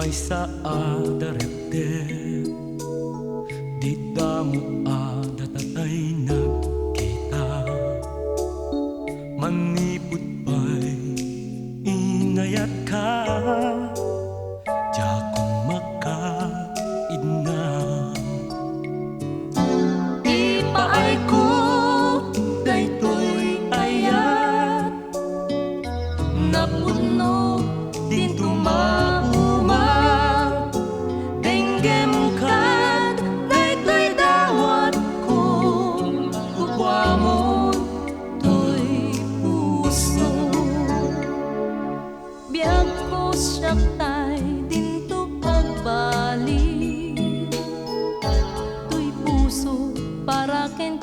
Maysa adarepdep di damo adatatay nagkita manipud pa'y inayat ka jakong makaidna ipaay ko daytoy ayat napuno din tumauma denggem kat daytoy dawat ko kukwamon toy puso biag ko siyaktay dinto pagbalik toy puso para ken